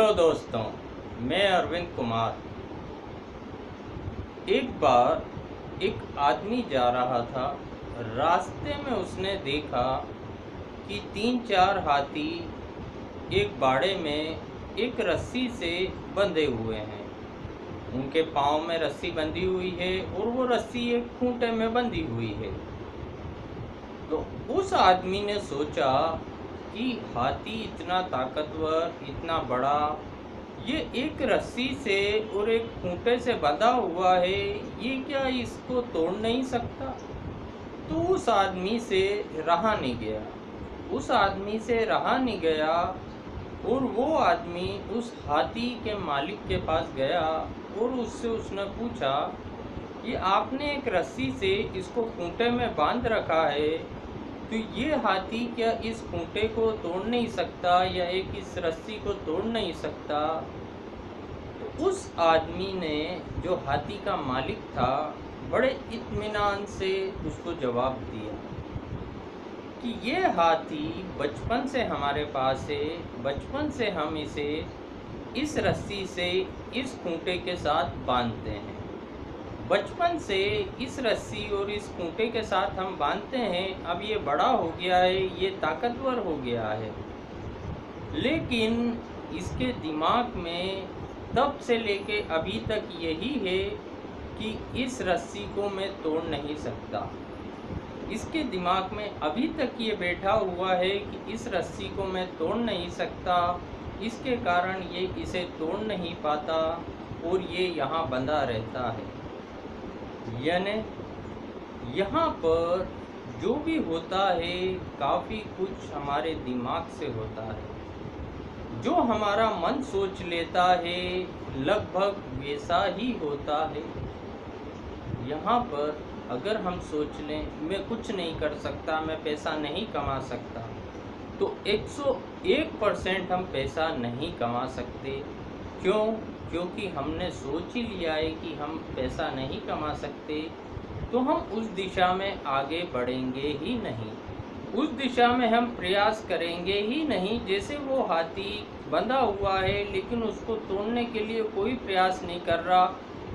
Hello दोस्तों, मैं अरविंद कुमार। एक बार एक आदमी जा रहा था। रास्ते में उसने देखा कि 3-4 हाथी एक बाड़े में एक रस्सी से बंधे हुए हैं। उनके पाँव में रस्सी बंधी हुई है और वो रस्सी एक खूंटे में बंधी हुई है। तो उस आदमी ने सोचा कि हाथी इतना ताकतवर, इतना बड़ा, ये एक रस्सी से और एक खूंटे से बंधा हुआ है, ये क्या इसको तोड़ नहीं सकता? तो उस आदमी से रहा नहीं गया। और वो आदमी उस हाथी के मालिक के पास गया और उससे उसने पूछा कि आपने एक रस्सी से इसको खूंटे में बांध रखा है, तो ये हाथी क्या इस खूंटे को तोड़ नहीं सकता या एक इस रस्सी को तोड़ नहीं सकता? तो उस आदमी ने, जो हाथी का मालिक था, बड़े इत्मीनान से उसको जवाब दिया कि ये हाथी बचपन से हमारे पास है, बचपन से हम इसे इस रस्सी से इस खूंटे के साथ बांधते हैं। बचपन से इस रस्सी और इस खूंटे के साथ हम बांधते हैं। अब ये बड़ा हो गया है, ये ताकतवर हो गया है, लेकिन इसके दिमाग में तब से लेके अभी तक यही है कि इस रस्सी को मैं तोड़ नहीं सकता। इसके दिमाग में अभी तक ये बैठा हुआ है कि इस रस्सी को मैं तोड़ नहीं सकता, इसके कारण ये इसे तोड़ नहीं पाता और ये यहाँ बंधा रहता है। यानी यहाँ पर जो भी होता है, काफ़ी कुछ हमारे दिमाग से होता है। जो हमारा मन सोच लेता है, लगभग वैसा ही होता है। यहाँ पर अगर हम सोच लें, मैं कुछ नहीं कर सकता, मैं पैसा नहीं कमा सकता, तो 101% हम पैसा नहीं कमा सकते। क्यों? क्योंकि हमने सोच ही लिया है कि हम पैसा नहीं कमा सकते, तो हम उस दिशा में आगे बढ़ेंगे ही नहीं, उस दिशा में हम प्रयास करेंगे ही नहीं। जैसे वो हाथी बंधा हुआ है लेकिन उसको तोड़ने के लिए कोई प्रयास नहीं कर रहा,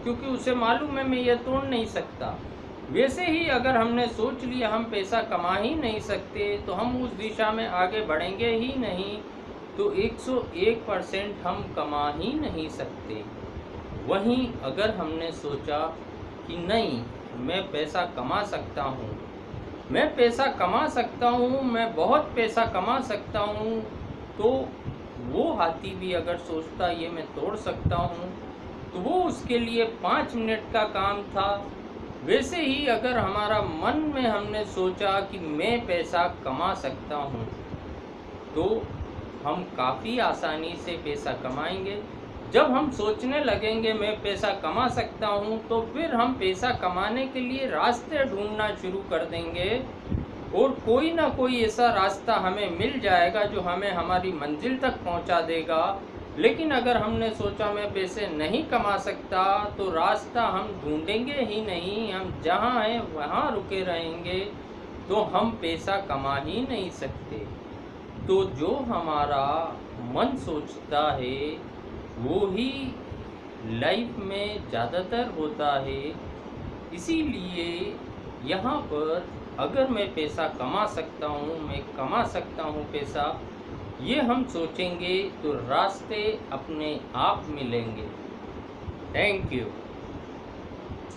क्योंकि उसे मालूम है मैं ये तोड़ नहीं सकता। वैसे ही अगर हमने सोच लिया हम पैसा कमा ही नहीं सकते, तो हम उस दिशा में आगे बढ़ेंगे ही नहीं, तो 101% हम कमा ही नहीं सकते। वहीं अगर हमने सोचा कि नहीं, मैं पैसा कमा सकता हूँ, मैं पैसा कमा सकता हूँ, मैं बहुत पैसा कमा सकता हूँ, तो वो हाथी भी अगर सोचता ये मैं तोड़ सकता हूँ, तो वो उसके लिए 5 मिनट का काम था। वैसे ही अगर हमारा मन में हमने सोचा कि मैं पैसा कमा सकता हूँ, तो हम काफ़ी आसानी से पैसा कमाएंगे। जब हम सोचने लगेंगे मैं पैसा कमा सकता हूँ, तो फिर हम पैसा कमाने के लिए रास्ते ढूंढना शुरू कर देंगे और कोई ना कोई ऐसा रास्ता हमें मिल जाएगा जो हमें हमारी मंजिल तक पहुँचा देगा। लेकिन अगर हमने सोचा मैं पैसे नहीं कमा सकता, तो रास्ता हम ढूंढेंगे ही नहीं, हम जहाँ हैं वहाँ रुके रहेंगे, तो हम पैसा कमा ही नहीं सकते। तो जो हमारा मन सोचता है वो ही लाइफ में ज़्यादातर होता है। इसीलिए यहाँ पर अगर मैं पैसा कमा सकता हूँ, मैं कमा सकता हूँ पैसा, ये हम सोचेंगे तो रास्ते अपने आप मिलेंगे। Thank you.